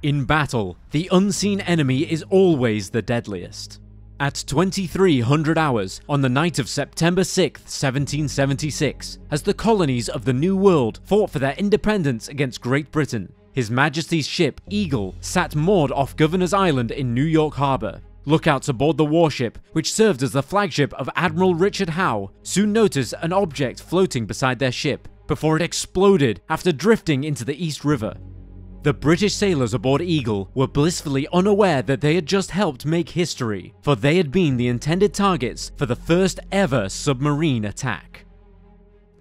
In battle, the unseen enemy is always the deadliest. At 2300 hours on the night of September 6, 1776, as the colonies of the New World fought for their independence against Great Britain, His Majesty's ship Eagle sat moored off Governor's Island in New York Harbor. Lookouts aboard the warship, which served as the flagship of Admiral Richard Howe, soon noticed an object floating beside their ship, before it exploded after drifting into the East River. The British sailors aboard Eagle were blissfully unaware that they had just helped make history, for they had been the intended targets for the first ever submarine attack.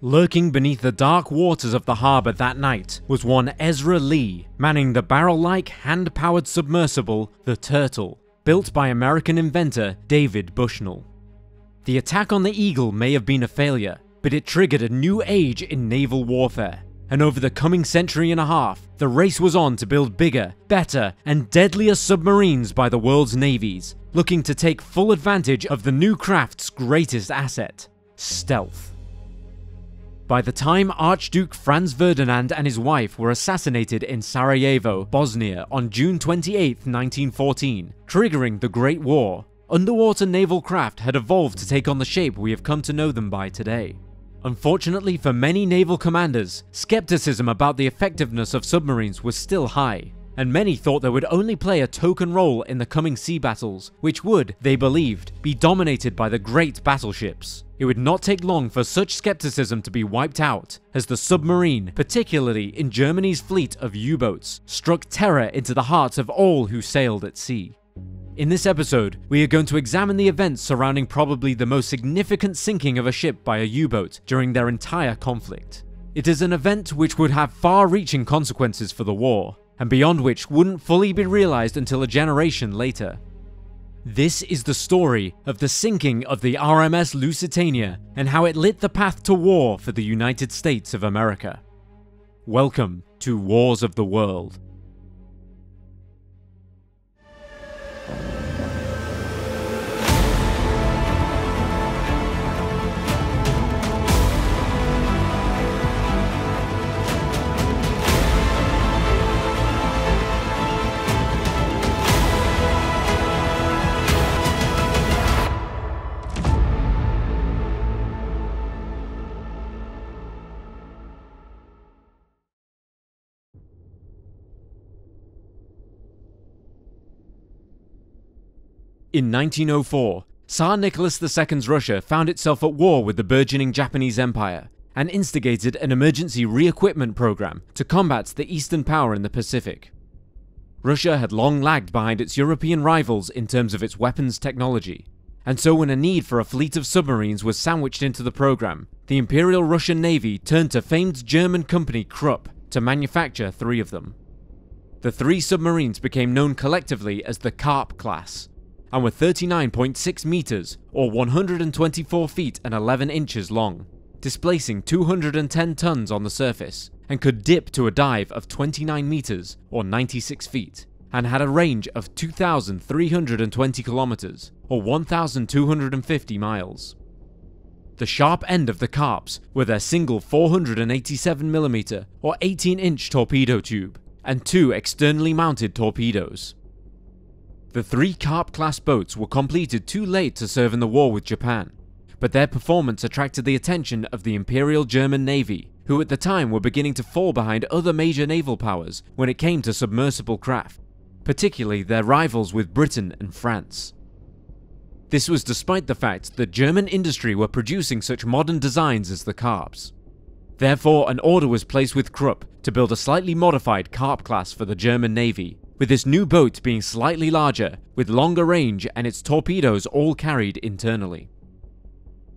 Lurking beneath the dark waters of the harbour that night was one Ezra Lee, manning the barrel-like hand-powered submersible, the Turtle, built by American inventor David Bushnell. The attack on the Eagle may have been a failure, but it triggered a new age in naval warfare. And over the coming century and a half, the race was on to build bigger, better, and deadlier submarines by the world's navies, looking to take full advantage of the new craft's greatest asset: stealth. By the time Archduke Franz Ferdinand and his wife were assassinated in Sarajevo, Bosnia on June 28, 1914, triggering the Great War, underwater naval craft had evolved to take on the shape we have come to know them by today. Unfortunately for many naval commanders, skepticism about the effectiveness of submarines was still high, and many thought they would only play a token role in the coming sea battles, which would, they believed, be dominated by the great battleships. It would not take long for such skepticism to be wiped out, as the submarine, particularly in Germany's fleet of U-boats, struck terror into the hearts of all who sailed at sea. In this episode, we are going to examine the events surrounding probably the most significant sinking of a ship by a U-boat during their entire conflict. It is an event which would have far-reaching consequences for the war, and beyond which wouldn't fully be realized until a generation later. This is the story of the sinking of the RMS Lusitania and how it lit the path to war for the United States of America. Welcome to Wars of the World. In 1904, Tsar Nicholas II's Russia found itself at war with the burgeoning Japanese Empire and instigated an emergency re-equipment program to combat the Eastern power in the Pacific. Russia had long lagged behind its European rivals in terms of its weapons technology, and so when a need for a fleet of submarines was sandwiched into the program, the Imperial Russian Navy turned to famed German company Krupp to manufacture 3 of them. The 3 submarines became known collectively as the Karp class, and were 39.6 meters or 124 feet and 11 inches long, displacing 210 tons on the surface, and could dip to a dive of 29 meters or 96 feet, and had a range of 2,320 kilometers or 1,250 miles. The sharp end of the Karps were their single 487mm or 18-inch torpedo tube, and 2 externally mounted torpedoes. The 3 Karp-class boats were completed too late to serve in the war with Japan, but their performance attracted the attention of the Imperial German Navy, who at the time were beginning to fall behind other major naval powers when it came to submersible craft, particularly their rivals with Britain and France. This was despite the fact that German industry were producing such modern designs as the Karps. Therefore, an order was placed with Krupp to build a slightly modified Karp-class for the German Navy, with this new boat being slightly larger, with longer range and its torpedoes all carried internally.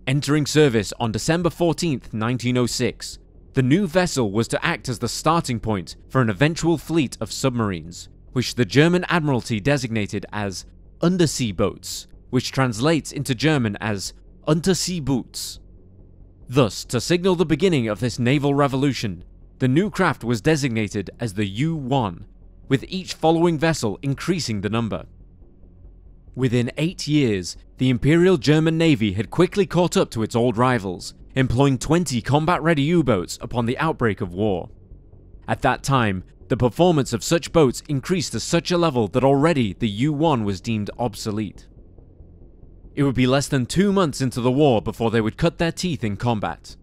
Entering service on December 14, 1906, the new vessel was to act as the starting point for an eventual fleet of submarines, which the German Admiralty designated as Unterseeboots, which translates into German as Unterseeboots. Thus, to signal the beginning of this naval revolution, the new craft was designated as the U-1, with each following vessel increasing the number. Within 8 years, the Imperial German Navy had quickly caught up to its old rivals, employing 20 combat-ready U-boats upon the outbreak of war. At that time, The performance of such boats increased to such a level that already the U-1 was deemed obsolete. It would be less than 2 months into the war before they would cut their teeth in combat.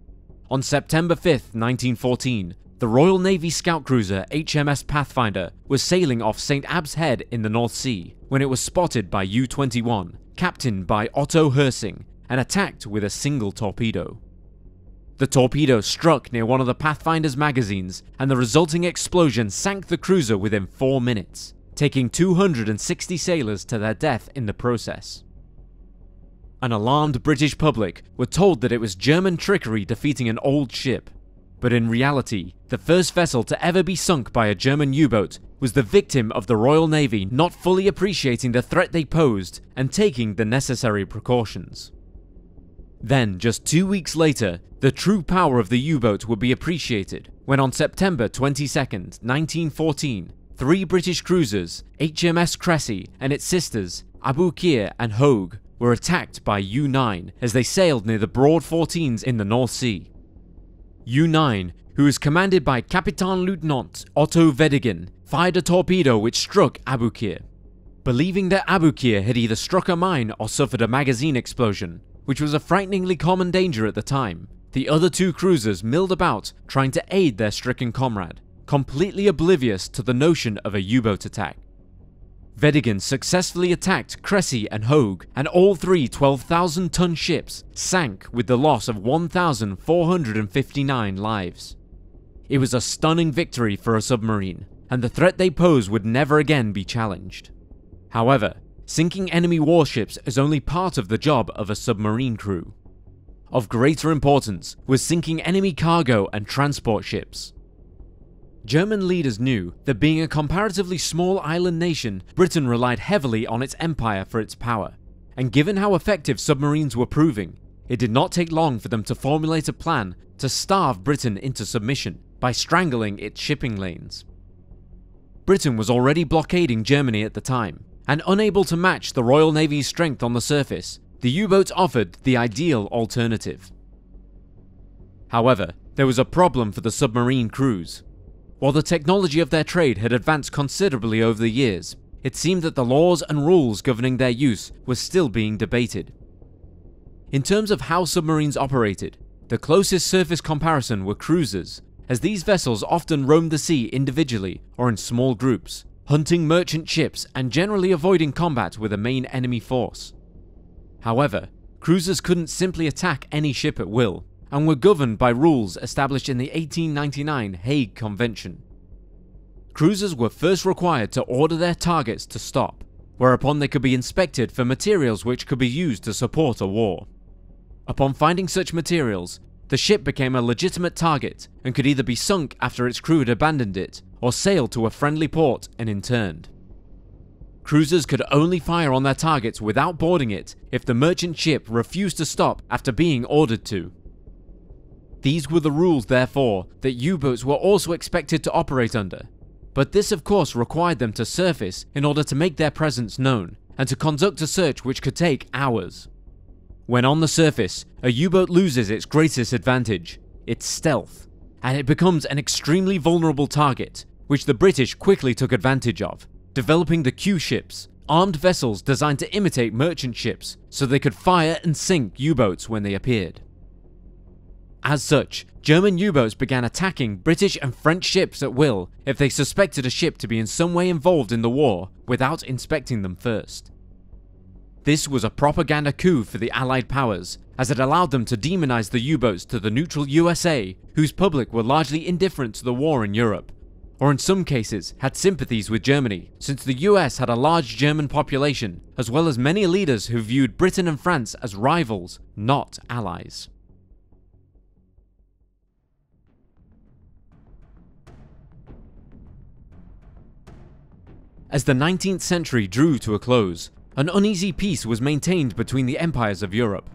On September 5th, 1914, the Royal Navy scout cruiser HMS Pathfinder was sailing off St. Abbs Head in the North Sea when it was spotted by U-21, captained by Otto Hersing, and attacked with a single torpedo. The torpedo struck near one of the Pathfinder's magazines, and the resulting explosion sank the cruiser within 4 minutes, taking 260 sailors to their death in the process. An alarmed British public were told that it was German trickery defeating an old ship, but in reality, the first vessel to ever be sunk by a German U-boat was the victim of the Royal Navy not fully appreciating the threat they posed and taking the necessary precautions. Then, just 2 weeks later, the true power of the U-boat would be appreciated when on September 22nd, 1914, 3 British cruisers, HMS Cressy and its sisters, Aboukir and Hogue, were attacked by U-9 as they sailed near the Broad 14s in the North Sea. U-9, who was commanded by Captain Lieutenant Otto Weddigen, fired a torpedo which struck Aboukir. Believing that Aboukir had either struck a mine or suffered a magazine explosion, which was a frighteningly common danger at the time, the other 2 cruisers milled about trying to aid their stricken comrade, completely oblivious to the notion of a U-boat attack. Weddigen successfully attacked Cressy and Hogue, and all 3 12,000-ton ships sank with the loss of 1,459 lives. It was a stunning victory for a submarine, and the threat they posed would never again be challenged. However, sinking enemy warships is only part of the job of a submarine crew. Of greater importance was sinking enemy cargo and transport ships. German leaders knew that being a comparatively small island nation, Britain relied heavily on its empire for its power, and given how effective submarines were proving, it did not take long for them to formulate a plan to starve Britain into submission by strangling its shipping lanes. Britain was already blockading Germany at the time, and unable to match the Royal Navy's strength on the surface, the U-boats offered the ideal alternative. However, there was a problem for the submarine crews. While the technology of their trade had advanced considerably over the years, it seemed that the laws and rules governing their use were still being debated. In terms of how submarines operated, the closest surface comparison were cruisers, as these vessels often roamed the sea individually or in small groups, hunting merchant ships and generally avoiding combat with a main enemy force. However, cruisers couldn't simply attack any ship at will, and were governed by rules established in the 1899 Hague Convention. Cruisers were first required to order their targets to stop, whereupon they could be inspected for materials which could be used to support a war. Upon finding such materials, the ship became a legitimate target and could either be sunk after its crew had abandoned it, or sailed to a friendly port and interned. Cruisers could only fire on their targets without boarding it if the merchant ship refused to stop after being ordered to. These were the rules, therefore, that U-boats were also expected to operate under, but this of course required them to surface in order to make their presence known, and to conduct a search which could take hours. When on the surface, a U-boat loses its greatest advantage, its stealth, and it becomes an extremely vulnerable target, which the British quickly took advantage of, developing the Q-ships, armed vessels designed to imitate merchant ships so they could fire and sink U-boats when they appeared. As such, German U-boats began attacking British and French ships at will if they suspected a ship to be in some way involved in the war without inspecting them first. This was a propaganda coup for the Allied powers, as it allowed them to demonize the U-boats to the neutral USA, whose public were largely indifferent to the war in Europe, or in some cases had sympathies with Germany, since the US had a large German population, as well as many leaders who viewed Britain and France as rivals, not allies. As the 19th century drew to a close, an uneasy peace was maintained between the empires of Europe,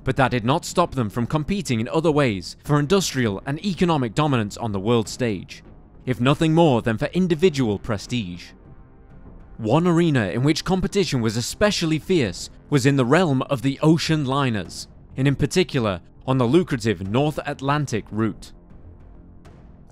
but that did not stop them from competing in other ways for industrial and economic dominance on the world stage, if nothing more than for individual prestige. One arena in which competition was especially fierce was in the realm of the ocean liners, and in particular on the lucrative North Atlantic route.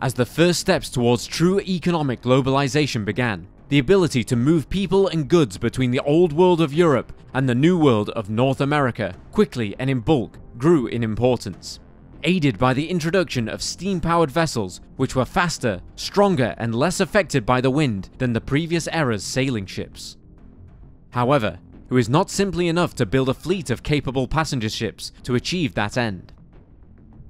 As the first steps towards true economic globalization began, the ability to move people and goods between the old world of Europe and the new world of North America quickly and in bulk grew in importance, aided by the introduction of steam-powered vessels which were faster, stronger and less affected by the wind than the previous era's sailing ships. However, it was not simply enough to build a fleet of capable passenger ships to achieve that end.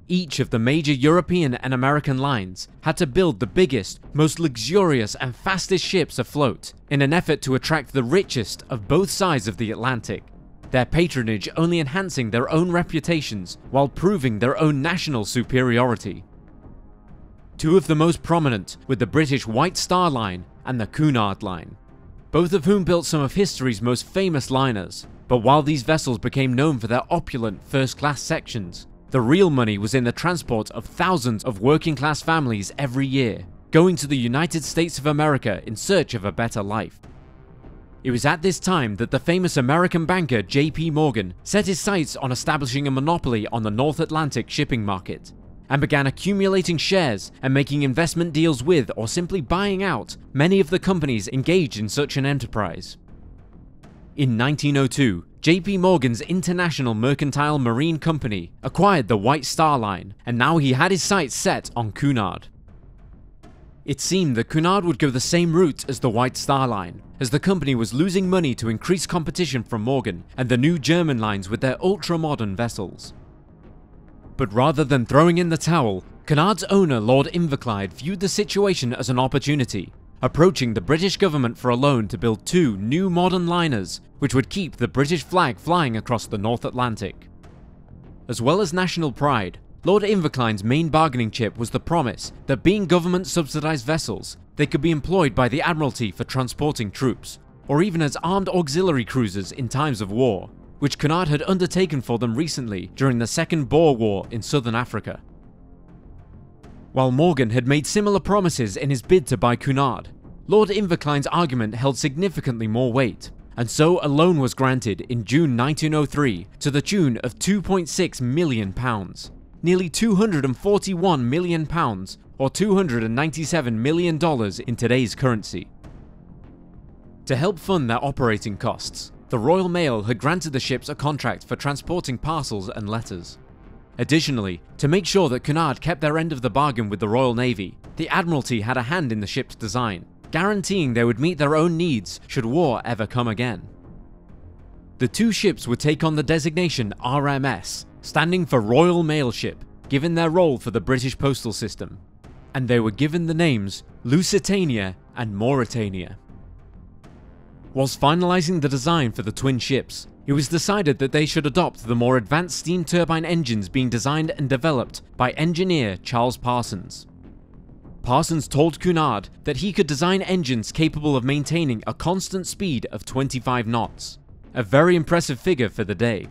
Each of the major European and American lines had to build the biggest, most luxurious and fastest ships afloat in an effort to attract the richest of both sides of the Atlantic, their patronage only enhancing their own reputations while proving their own national superiority. Two of the most prominent were the British White Star Line and the Cunard Line, both of whom built some of history's most famous liners. But while these vessels became known for their opulent first-class sections, the real money was in the transport of thousands of working-class families every year, going to the United States of America in search of a better life. It was at this time that the famous American banker J.P. Morgan set his sights on establishing a monopoly on the North Atlantic shipping market, and began accumulating shares and making investment deals with or simply buying out many of the companies engaged in such an enterprise. In 1902, J.P. Morgan's International Mercantile Marine Company acquired the White Star Line, and now he had his sights set on Cunard. It seemed that Cunard would go the same route as the White Star Line, as the company was losing money to increase competition from Morgan and the new German lines with their ultra-modern vessels. But rather than throwing in the towel, Cunard's owner Lord Inverclyde viewed the situation as an opportunity, approaching the British government for a loan to build two new modern liners which would keep the British flag flying across the North Atlantic. As well as national pride, Lord Inverclyde's main bargaining chip was the promise that, being government-subsidized vessels, they could be employed by the Admiralty for transporting troops, or even as armed auxiliary cruisers in times of war, which Cunard had undertaken for them recently during the Second Boer War in southern Africa. While Morgan had made similar promises in his bid to buy Cunard, Lord Inverclyde's argument held significantly more weight, and so a loan was granted in June 1903 to the tune of £2.6 million, nearly £241 million or $297 million in today's currency. To help fund their operating costs, the Royal Mail had granted the ships a contract for transporting parcels and letters. Additionally, to make sure that Cunard kept their end of the bargain with the Royal Navy, the Admiralty had a hand in the ship's design, guaranteeing they would meet their own needs should war ever come again. The two ships would take on the designation RMS, standing for Royal Mail Ship, given their role for the British postal system, and they were given the names Lusitania and Mauretania. Whilst finalizing the design for the twin ships, it was decided that they should adopt the more advanced steam turbine engines being designed and developed by engineer Charles Parsons. Parsons told Cunard that he could design engines capable of maintaining a constant speed of 25 knots, a very impressive figure for the day.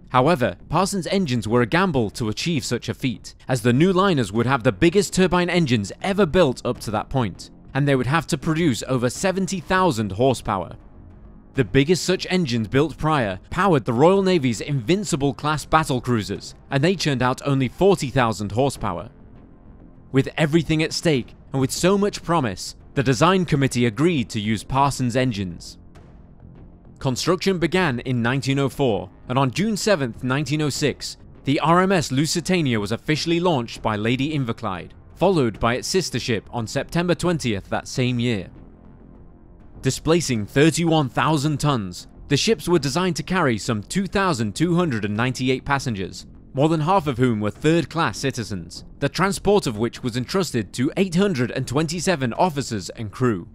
However, Parsons' engines were a gamble to achieve such a feat, as the new liners would have the biggest turbine engines ever built up to that point, and they would have to produce over 70,000 horsepower. The biggest such engines built prior powered the Royal Navy's Invincible-class battlecruisers, and they churned out only 40,000 horsepower. With everything at stake, and with so much promise, the design committee agreed to use Parsons' engines. Construction began in 1904, and on June 7, 1906, the RMS Lusitania was officially launched by Lady Inverclyde, followed by its sister ship on September 20th that same year. Displacing 31,000 tons, the ships were designed to carry some 2,298 passengers, more than half of whom were third-class citizens, the transport of which was entrusted to 827 officers and crew.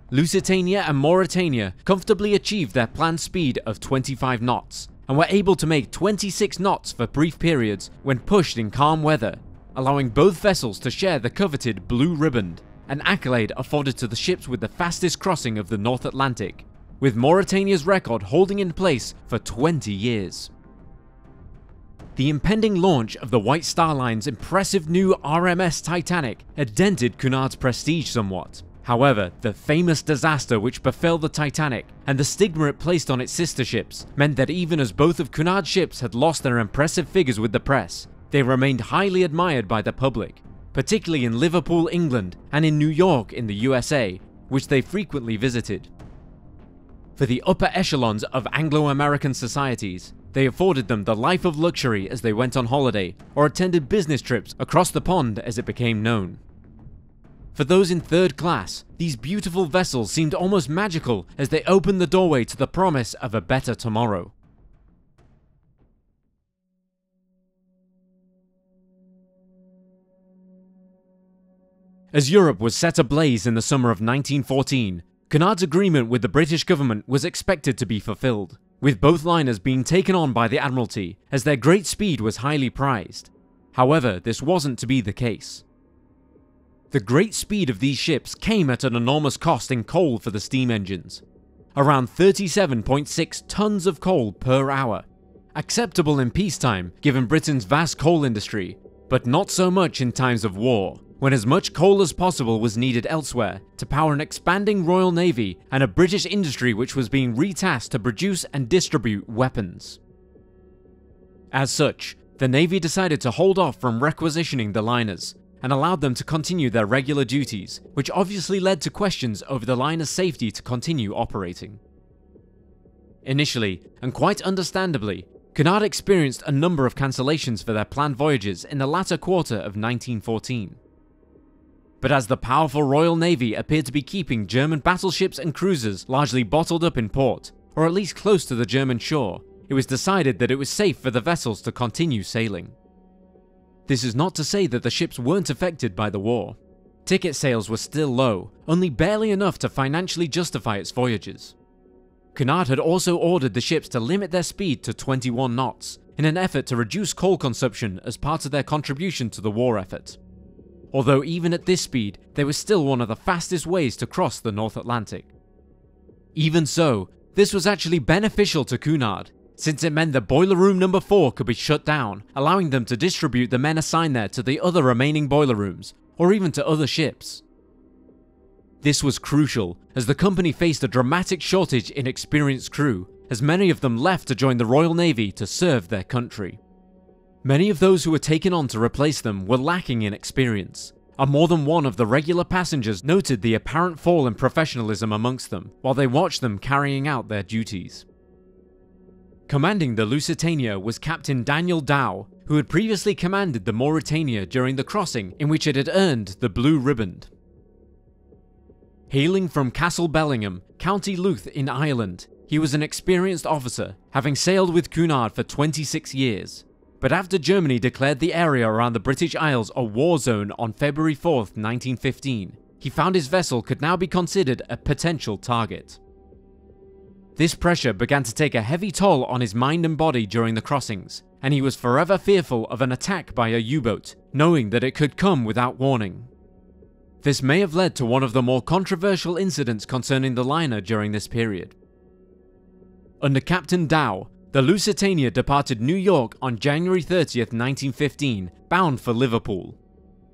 Lusitania and Mauretania comfortably achieved their planned speed of 25 knots, and were able to make 26 knots for brief periods when pushed in calm weather, allowing both vessels to share the coveted Blue Riband, an accolade afforded to the ships with the fastest crossing of the North Atlantic, with Mauretania's record holding in place for 20 years. The impending launch of the White Star Line's impressive new RMS Titanic had dented Cunard's prestige somewhat. However, the famous disaster which befell the Titanic and the stigma it placed on its sister ships meant that even as both of Cunard's ships had lost their impressive figures with the press, they remained highly admired by the public, particularly in Liverpool, England, and in New York in the USA, which they frequently visited. For the upper echelons of Anglo-American societies, they afforded them the life of luxury as they went on holiday or attended business trips across the pond as it became known. For those in third class, these beautiful vessels seemed almost magical as they opened the doorway to the promise of a better tomorrow. As Europe was set ablaze in the summer of 1914, Cunard's agreement with the British government was expected to be fulfilled, with both liners being taken on by the Admiralty as their great speed was highly prized. However, this wasn't to be the case. The great speed of these ships came at an enormous cost in coal for the steam engines. Around 37.6 tons of coal per hour. Acceptable in peacetime given Britain's vast coal industry, but not so much in times of war, when as much coal as possible was needed elsewhere to power an expanding Royal Navy and a British industry which was being retasked to produce and distribute weapons. As such, the Navy decided to hold off from requisitioning the liners, and allowed them to continue their regular duties, which obviously led to questions over the liner's safety to continue operating. Initially, and quite understandably, Cunard experienced a number of cancellations for their planned voyages in the latter quarter of 1914. But as the powerful Royal Navy appeared to be keeping German battleships and cruisers largely bottled up in port, or at least close to the German shore, it was decided that it was safe for the vessels to continue sailing. This is not to say that the ships weren't affected by the war. Ticket sales were still low, only barely enough to financially justify its voyages. Cunard had also ordered the ships to limit their speed to 21 knots, in an effort to reduce coal consumption as part of their contribution to the war effort. Although even at this speed, they were still one of the fastest ways to cross the North Atlantic. Even so, this was actually beneficial to Cunard, since it meant that Boiler Room number 4 could be shut down, allowing them to distribute the men assigned there to the other remaining boiler rooms, or even to other ships. This was crucial, as the company faced a dramatic shortage in experienced crew, as many of them left to join the Royal Navy to serve their country. Many of those who were taken on to replace them were lacking in experience, and more than one of the regular passengers noted the apparent fall in professionalism amongst them while they watched them carrying out their duties. Commanding the Lusitania was Captain Daniel Dow, who had previously commanded the Mauretania during the crossing in which it had earned the Blue Riband. Hailing from Castle Bellingham, County Louth in Ireland, he was an experienced officer, having sailed with Cunard for 26 years. But after Germany declared the area around the British Isles a war zone on February 4, 1915, he found his vessel could now be considered a potential target. This pressure began to take a heavy toll on his mind and body during the crossings, and he was forever fearful of an attack by a U-boat, knowing that it could come without warning. This may have led to one of the more controversial incidents concerning the liner during this period. Under Captain Dow, the Lusitania departed New York on January 30th, 1915, bound for Liverpool.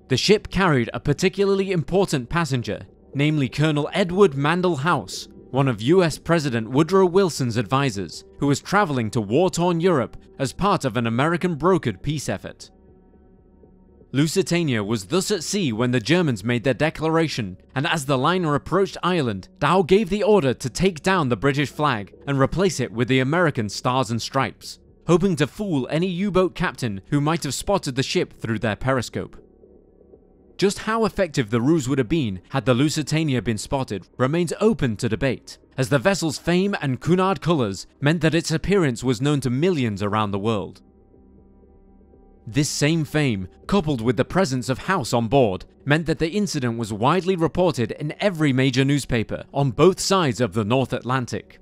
The ship carried a particularly important passenger, namely Colonel Edward Mandell House, one of US President Woodrow Wilson's advisors, who was traveling to war-torn Europe as part of an American brokered peace effort. Lusitania was thus at sea when the Germans made their declaration, and as the liner approached Ireland, Dow gave the order to take down the British flag and replace it with the American Stars and Stripes, hoping to fool any U-boat captain who might have spotted the ship through their periscope. Just how effective the ruse would have been had the Lusitania been spotted remains open to debate, as the vessel's fame and Cunard colours meant that its appearance was known to millions around the world. This same fame, coupled with the presence of House on board, meant that the incident was widely reported in every major newspaper on both sides of the North Atlantic.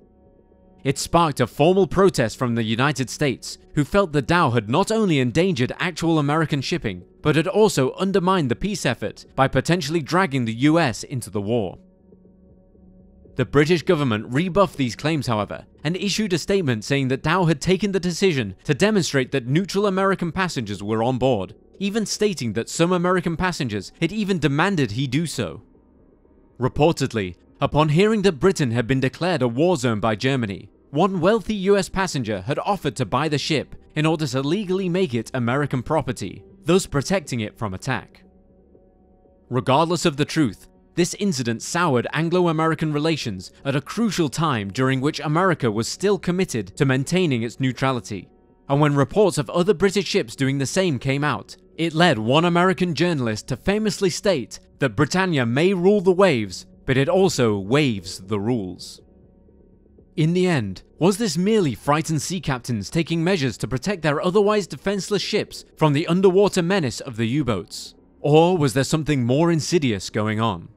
It sparked a formal protest from the United States, who felt that Dow had not only endangered actual American shipping, but had also undermined the peace effort by potentially dragging the US into the war. The British government rebuffed these claims, however, and issued a statement saying that Dow had taken the decision to demonstrate that neutral American passengers were on board, even stating that some American passengers had even demanded he do so. Reportedly, upon hearing that Britain had been declared a war zone by Germany, one wealthy US passenger had offered to buy the ship in order to legally make it American property, thus protecting it from attack. Regardless of the truth, this incident soured Anglo-American relations at a crucial time during which America was still committed to maintaining its neutrality. And when reports of other British ships doing the same came out, it led one American journalist to famously state that Britannia may rule the waves, but it also waives the rules. In the end, was this merely frightened sea captains taking measures to protect their otherwise defenseless ships from the underwater menace of the U-boats? Or was there something more insidious going on?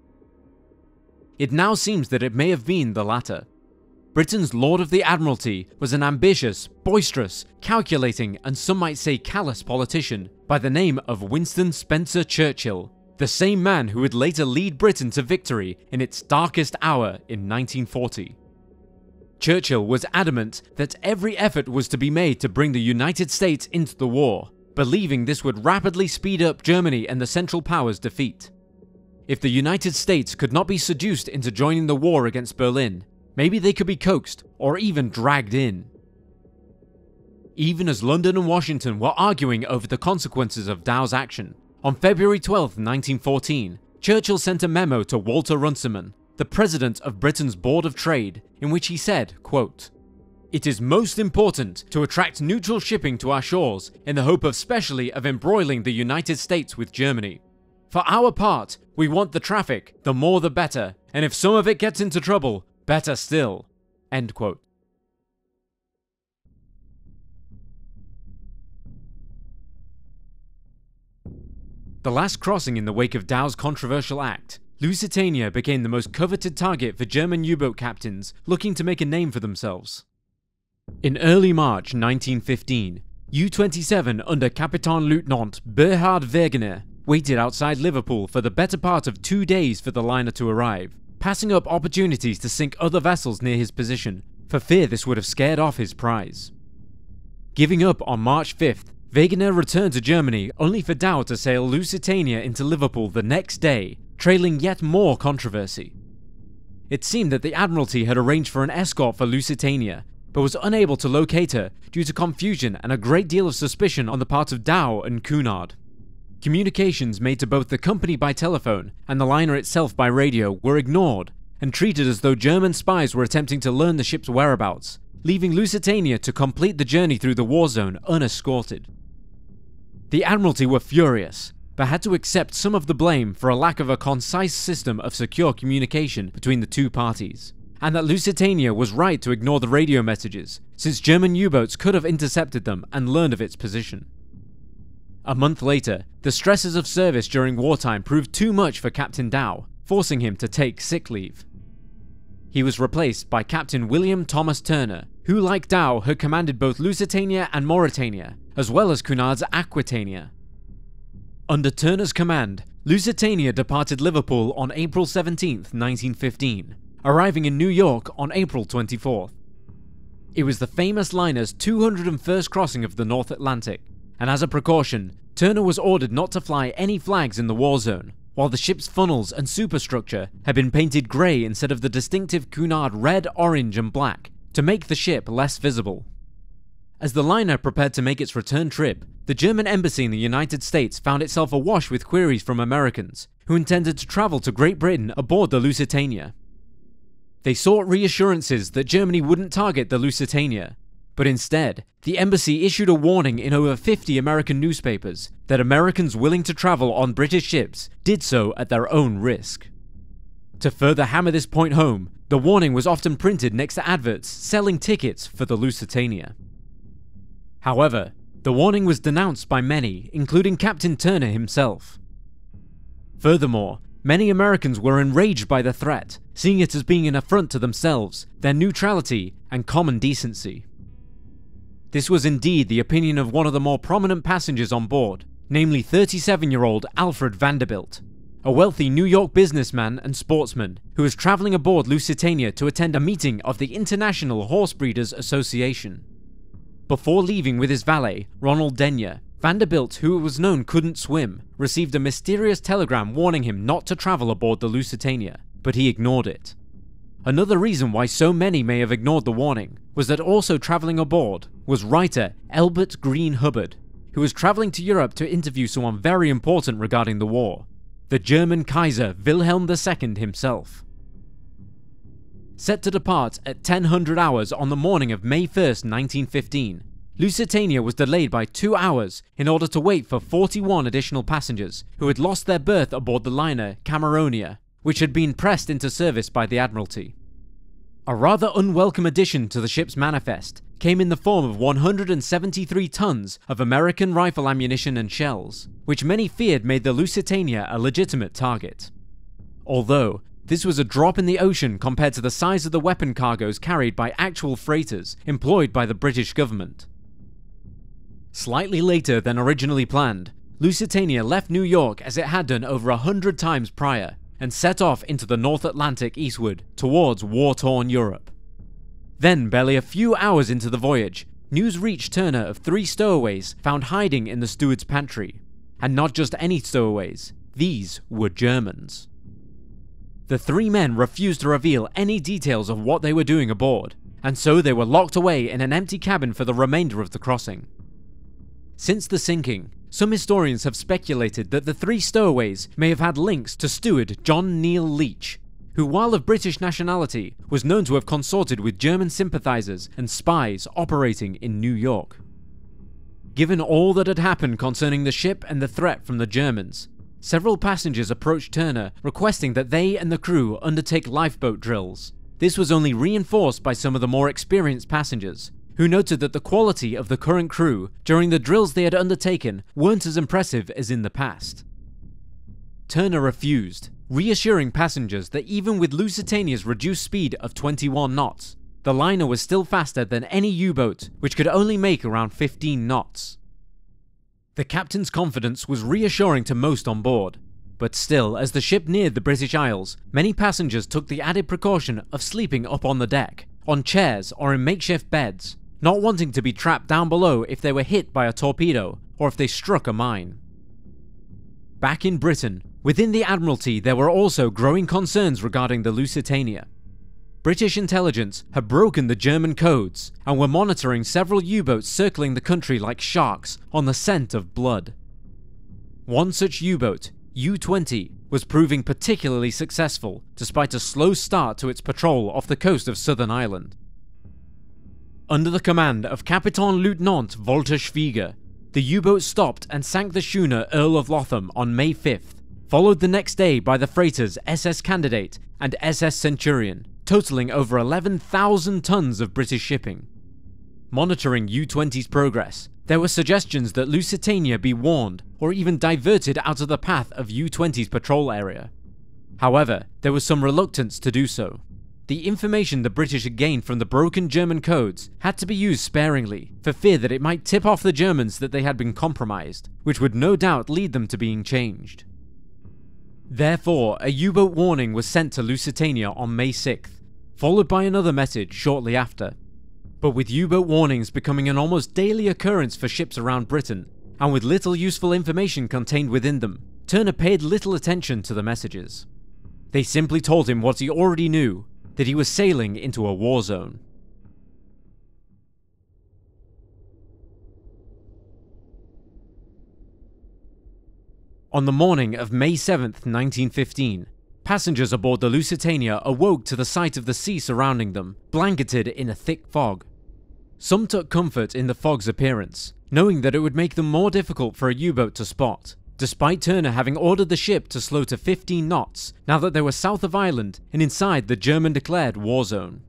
It now seems that it may have been the latter. Britain's Lord of the Admiralty was an ambitious, boisterous, calculating, and some might say callous politician by the name of Winston Spencer Churchill, the same man who would later lead Britain to victory in its darkest hour in 1940. Churchill was adamant that every effort was to be made to bring the United States into the war, believing this would rapidly speed up Germany and the Central Powers' defeat. If the United States could not be seduced into joining the war against Berlin, maybe they could be coaxed or even dragged in. Even as London and Washington were arguing over the consequences of Dow's action, on February 12, 1914, Churchill sent a memo to Walter Runciman, the president of Britain's Board of Trade, in which he said, quote, "It is most important to attract neutral shipping to our shores in the hope specially of embroiling the United States with Germany. For our part, we want the traffic, the more the better, and if some of it gets into trouble, better still." End quote. The last crossing in the wake of Dow's controversial act, Lusitania became the most coveted target for German U-boat captains looking to make a name for themselves. In early March 1915, U-27 under Kapitänleutnant Berhard Wegener waited outside Liverpool for the better part of 2 days for the liner to arrive, passing up opportunities to sink other vessels near his position, for fear this would have scared off his prize. Giving up on March 5th, Wegener returned to Germany only for Dow to sail Lusitania into Liverpool the next day, trailing yet more controversy. It seemed that the Admiralty had arranged for an escort for Lusitania, but was unable to locate her due to confusion and a great deal of suspicion on the part of Dow and Cunard. Communications made to both the company by telephone and the liner itself by radio were ignored and treated as though German spies were attempting to learn the ship's whereabouts, leaving Lusitania to complete the journey through the war zone unescorted. The Admiralty were furious, but had to accept some of the blame for a lack of a concise system of secure communication between the two parties, and that Lusitania was right to ignore the radio messages, since German U-boats could have intercepted them and learned of its position. A month later, the stresses of service during wartime proved too much for Captain Dow, forcing him to take sick leave. He was replaced by Captain William Thomas Turner, who, like Dow, had commanded both Lusitania and Mauretania, as well as Cunard's Aquitania. Under Turner's command, Lusitania departed Liverpool on April 17, 1915, arriving in New York on April 24th. It was the famous liner's 201st crossing of the North Atlantic, and as a precaution, Turner was ordered not to fly any flags in the war zone, while the ship's funnels and superstructure had been painted grey instead of the distinctive Cunard red, orange and black, to make the ship less visible. As the liner prepared to make its return trip, the German embassy in the United States found itself awash with queries from Americans who intended to travel to Great Britain aboard the Lusitania. They sought reassurances that Germany wouldn't target the Lusitania, but instead, the embassy issued a warning in over 50 American newspapers that Americans willing to travel on British ships did so at their own risk. To further hammer this point home, the warning was often printed next to adverts selling tickets for the Lusitania. However, the warning was denounced by many, including Captain Turner himself. Furthermore, many Americans were enraged by the threat, seeing it as being an affront to themselves, their neutrality, and common decency. This was indeed the opinion of one of the more prominent passengers on board, namely 37-year-old Alfred Vanderbilt, a wealthy New York businessman and sportsman who was traveling aboard Lusitania to attend a meeting of the International Horse Breeders Association. Before leaving with his valet, Ronald Denyer, Vanderbilt, who it was known couldn't swim, received a mysterious telegram warning him not to travel aboard the Lusitania, but he ignored it. Another reason why so many may have ignored the warning was that also traveling aboard was writer Elbert Green Hubbard, who was traveling to Europe to interview someone very important regarding the war. the German Kaiser Wilhelm II himself. Set to depart at 1000 hours on the morning of May 1st, 1915, Lusitania was delayed by 2 hours in order to wait for 41 additional passengers who had lost their berth aboard the liner Cameronia, which had been pressed into service by the Admiralty. A rather unwelcome addition to the ship's manifest came in the form of 173 tons of American rifle ammunition and shells, which many feared made the Lusitania a legitimate target. Although, this was a drop in the ocean compared to the size of the weapon cargoes carried by actual freighters employed by the British government. Slightly later than originally planned, Lusitania left New York as it had done over 100 times prior, and set off into the North Atlantic eastward towards war-torn Europe. Then, barely a few hours into the voyage, news reached Turner of 3 stowaways found hiding in the steward's pantry. And not just any stowaways, these were Germans. The 3 men refused to reveal any details of what they were doing aboard, and so they were locked away in an empty cabin for the remainder of the crossing. Since the sinking, some historians have speculated that the 3 stowaways may have had links to steward John Neil Leach, who, while of British nationality, was known to have consorted with German sympathizers and spies operating in New York. Given all that had happened concerning the ship and the threat from the Germans, several passengers approached Turner requesting that they and the crew undertake lifeboat drills. This was only reinforced by some of the more experienced passengers, who noted that the quality of the current crew during the drills they had undertaken weren't as impressive as in the past. Turner refused, reassuring passengers that even with Lusitania's reduced speed of 21 knots, the liner was still faster than any U-boat, which could only make around 15 knots. The captain's confidence was reassuring to most on board, but still, as the ship neared the British Isles, many passengers took the added precaution of sleeping up on the deck, on chairs or in makeshift beds, not wanting to be trapped down below if they were hit by a torpedo or if they struck a mine. Back in Britain, within the Admiralty there were also growing concerns regarding the Lusitania. British intelligence had broken the German codes and were monitoring several U-boats circling the country like sharks on the scent of blood. One such U-boat, U-20, was proving particularly successful despite a slow start to its patrol off the coast of Southern Ireland. Under the command of Kapitän-Leutnant Walter Schwieger, the U-boat stopped and sank the schooner Earl of Lotham on May 5th, followed the next day by the freighters SS Candidate and SS Centurion, totaling over 11,000 tons of British shipping. Monitoring U-20's progress, there were suggestions that Lusitania be warned or even diverted out of the path of U-20's patrol area. However, there was some reluctance to do so. The information the British had gained from the broken German codes had to be used sparingly, for fear that it might tip off the Germans that they had been compromised, which would no doubt lead them to being changed. Therefore, a U-boat warning was sent to Lusitania on May 6th, followed by another message shortly after. But with U-boat warnings becoming an almost daily occurrence for ships around Britain, and with little useful information contained within them, Turner paid little attention to the messages. They simply told him what he already knew, that he was sailing into a war zone. On the morning of May 7th, 1915, passengers aboard the Lusitania awoke to the sight of the sea surrounding them, blanketed in a thick fog. Some took comfort in the fog's appearance, knowing that it would make them more difficult for a U-boat to spot, despite Turner having ordered the ship to slow to 15 knots now that they were south of Ireland and inside the German-declared war zone.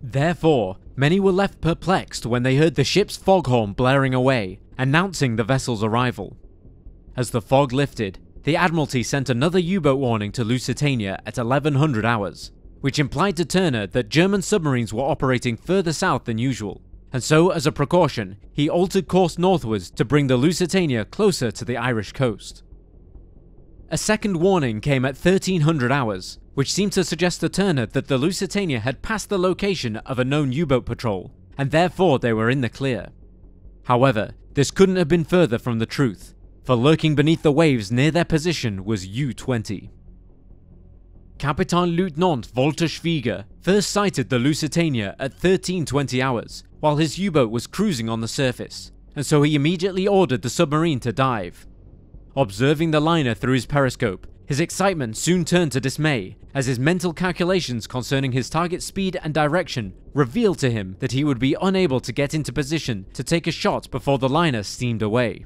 Therefore, many were left perplexed when they heard the ship's foghorn blaring away, announcing the vessel's arrival. As the fog lifted, the Admiralty sent another U-boat warning to Lusitania at 1100 hours, which implied to Turner that German submarines were operating further south than usual, and so as a precaution, he altered course northwards to bring the Lusitania closer to the Irish coast. A second warning came at 1300 hours, which seemed to suggest to Turner that the Lusitania had passed the location of a known U-boat patrol, and therefore they were in the clear. However, this couldn't have been further from the truth, for lurking beneath the waves near their position was U-20. Kapitän-Leutnant Walter Schwieger first sighted the Lusitania at 1320 hours, while his U-boat was cruising on the surface, and so he immediately ordered the submarine to dive. Observing the liner through his periscope, his excitement soon turned to dismay as his mental calculations concerning his target's speed and direction revealed to him that he would be unable to get into position to take a shot before the liner steamed away.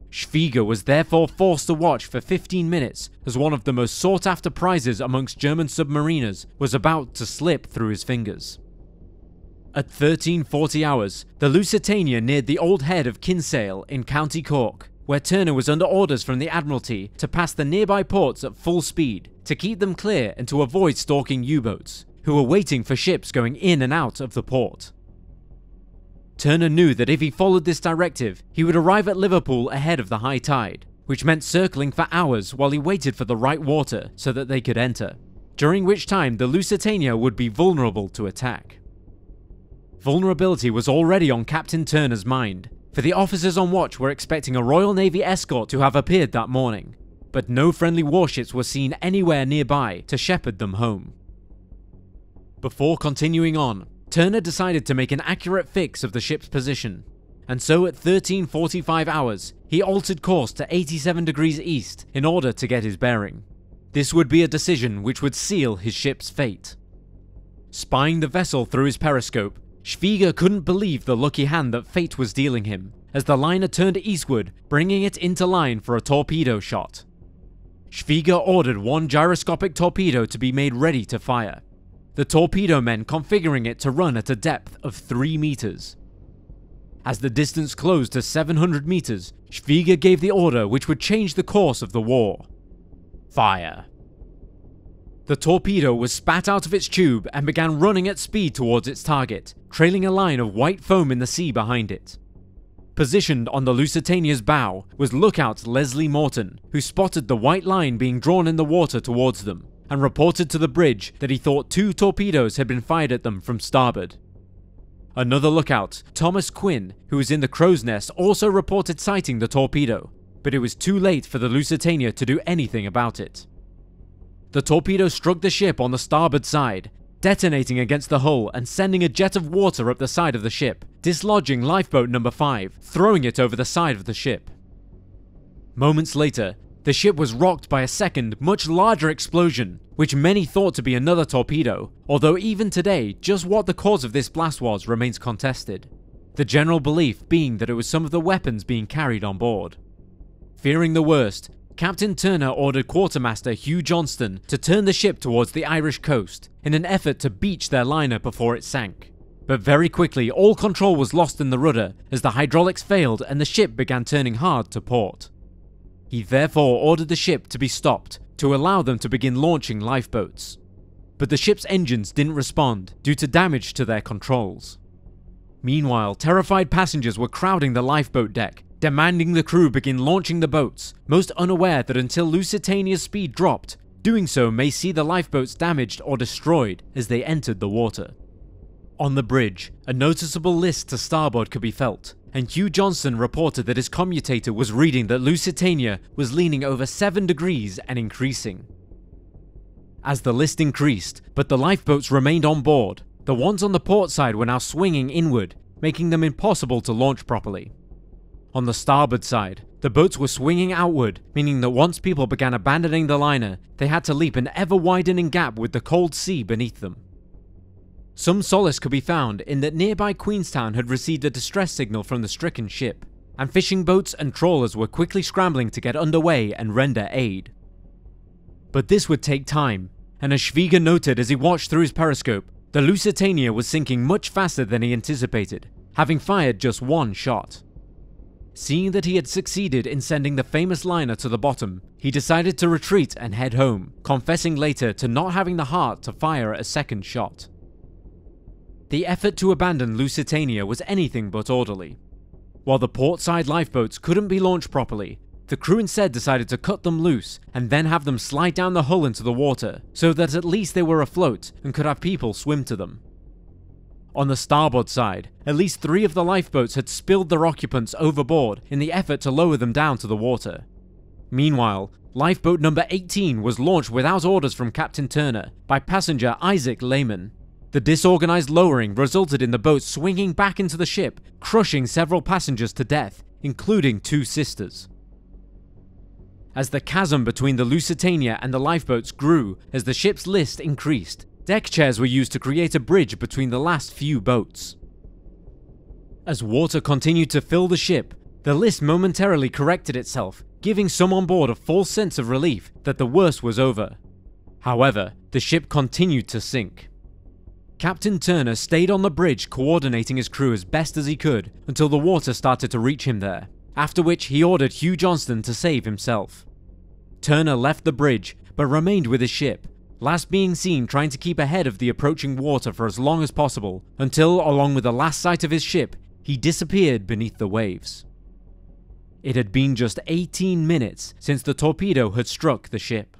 Schwieger was therefore forced to watch for 15 minutes as one of the most sought-after prizes amongst German submariners was about to slip through his fingers. At 13:40 hours, the Lusitania neared the old head of Kinsale in County Cork, where Turner was under orders from the Admiralty to pass the nearby ports at full speed to keep them clear and to avoid stalking U-boats, who were waiting for ships going in and out of the port. Turner knew that if he followed this directive, he would arrive at Liverpool ahead of the high tide, which meant circling for hours while he waited for the right water so that they could enter, during which time the Lusitania would be vulnerable to attack. Vulnerability was already on Captain Turner's mind, for the officers on watch were expecting a Royal Navy escort to have appeared that morning, but no friendly warships were seen anywhere nearby to shepherd them home. Before continuing on, Turner decided to make an accurate fix of the ship's position, and so at 13:45 hours, he altered course to 87 degrees east in order to get his bearing. This would be a decision which would seal his ship's fate. Spying the vessel through his periscope, Schwieger couldn't believe the lucky hand that fate was dealing him, as the liner turned eastward, bringing it into line for a torpedo shot. Schwieger ordered one gyroscopic torpedo to be made ready to fire, the torpedo men configuring it to run at a depth of 3 meters. As the distance closed to 700 meters, Schwieger gave the order which would change the course of the war. Fire. The torpedo was spat out of its tube and began running at speed towards its target, trailing a line of white foam in the sea behind it. Positioned on the Lusitania's bow was lookout Leslie Morton, who spotted the white line being drawn in the water towards them, and reported to the bridge that he thought 2 torpedoes had been fired at them from starboard. Another lookout, Thomas Quinn, who was in the crow's nest, also reported sighting the torpedo, but it was too late for the Lusitania to do anything about it. The torpedo struck the ship on the starboard side, detonating against the hull and sending a jet of water up the side of the ship, dislodging lifeboat number 5, throwing it over the side of the ship. Moments later, the ship was rocked by a second, much larger explosion, which many thought to be another torpedo, although even today, just what the cause of this blast was remains contested, the general belief being that it was some of the weapons being carried on board. Fearing the worst, Captain Turner ordered Quartermaster Hugh Johnston to turn the ship towards the Irish coast in an effort to beach their liner before it sank. But very quickly, all control was lost in the rudder as the hydraulics failed and the ship began turning hard to port. He therefore ordered the ship to be stopped to allow them to begin launching lifeboats. But the ship's engines didn't respond due to damage to their controls. Meanwhile, terrified passengers were crowding the lifeboat deck, demanding the crew begin launching the boats, most unaware that until Lusitania's speed dropped, doing so may see the lifeboats damaged or destroyed as they entered the water. On the bridge, a noticeable list to starboard could be felt, and Hugh Johnston reported that his commutator was reading that Lusitania was leaning over 7 degrees and increasing. As the list increased, but the lifeboats remained on board, the ones on the port side were now swinging inward, making them impossible to launch properly. On the starboard side, the boats were swinging outward, meaning that once people began abandoning the liner, they had to leap an ever-widening gap with the cold sea beneath them. Some solace could be found in that nearby Queenstown had received a distress signal from the stricken ship, and fishing boats and trawlers were quickly scrambling to get underway and render aid. But this would take time, and as Schwieger noted as he watched through his periscope, the Lusitania was sinking much faster than he anticipated, having fired just 1 shot. Seeing that he had succeeded in sending the famous liner to the bottom, he decided to retreat and head home, confessing later to not having the heart to fire a second shot. The effort to abandon Lusitania was anything but orderly. While the port-side lifeboats couldn't be launched properly, the crew instead decided to cut them loose and then have them slide down the hull into the water, so that at least they were afloat and could have people swim to them. On the starboard side, at least 3 of the lifeboats had spilled their occupants overboard in the effort to lower them down to the water. Meanwhile, lifeboat number 18 was launched without orders from Captain Turner by passenger Isaac Lehman. The disorganized lowering resulted in the boat swinging back into the ship, crushing several passengers to death, including 2 sisters. As the chasm between the Lusitania and the lifeboats grew as the ship's list increased, deck chairs were used to create a bridge between the last few boats. As water continued to fill the ship, the list momentarily corrected itself, giving some on board a false sense of relief that the worst was over. However, the ship continued to sink. Captain Turner stayed on the bridge coordinating his crew as best as he could until the water started to reach him there, after which he ordered Hugh Johnston to save himself. Turner left the bridge but remained with his ship, last being seen trying to keep ahead of the approaching water for as long as possible, until, along with the last sight of his ship, he disappeared beneath the waves. It had been just 18 minutes since the torpedo had struck the ship.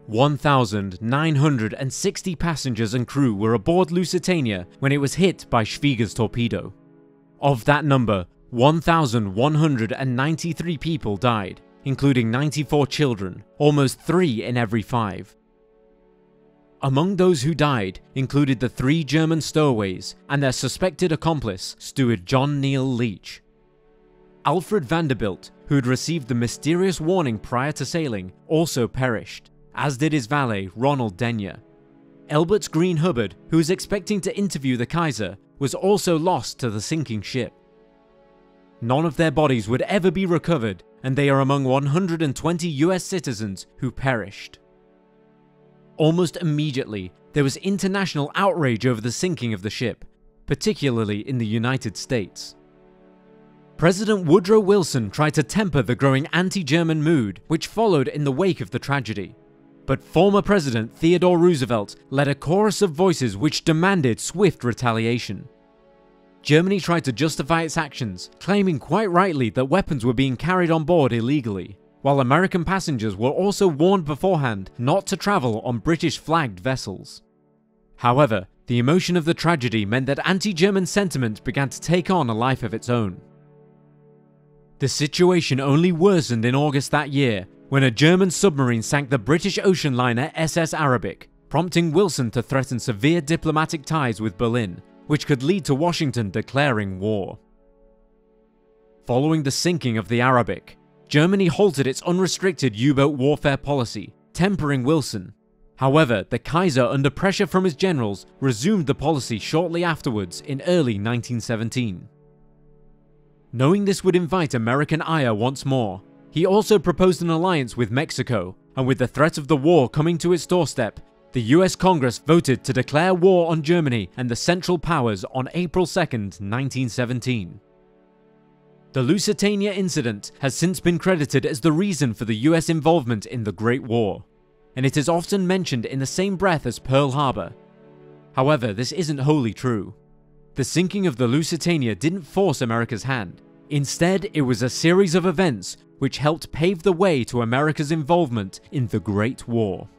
"1,960 passengers and crew were aboard Lusitania when it was hit by Schwieger's torpedo. Of that number, 1,193 people died, including 94 children, almost 3 in every 5. Among those who died included the 3 German stowaways and their suspected accomplice, steward John Neil Leach. Alfred Vanderbilt, who had received the mysterious warning prior to sailing, also perished, as did his valet Ronald Denyer. Elbert Green Hubbard, who was expecting to interview the Kaiser, was also lost to the sinking ship. None of their bodies would ever be recovered, and they are among 120 US citizens who perished. Almost immediately, there was international outrage over the sinking of the ship, particularly in the United States. President Woodrow Wilson tried to temper the growing anti-German mood which followed in the wake of the tragedy. But former President Theodore Roosevelt led a chorus of voices which demanded swift retaliation. Germany tried to justify its actions, claiming quite rightly that weapons were being carried on board illegally, while American passengers were also warned beforehand not to travel on British-flagged vessels. However, the emotion of the tragedy meant that anti-German sentiment began to take on a life of its own. The situation only worsened in August that year, when a German submarine sank the British ocean liner SS Arabic, prompting Wilson to threaten severe diplomatic ties with Berlin, which could lead to Washington declaring war. Following the sinking of the Arabic, Germany halted its unrestricted U-boat warfare policy, tempering Wilson. However, the Kaiser, under pressure from his generals, resumed the policy shortly afterwards in early 1917. Knowing this would invite American ire once more, he also proposed an alliance with Mexico, and with the threat of the war coming to its doorstep, the US Congress voted to declare war on Germany and the Central Powers on April 2, 1917. The Lusitania incident has since been credited as the reason for the US involvement in the Great War, and it is often mentioned in the same breath as Pearl Harbor. However, this isn't wholly true. The sinking of the Lusitania didn't force America's hand. Instead, it was a series of events which helped pave the way to America's involvement in the Great War.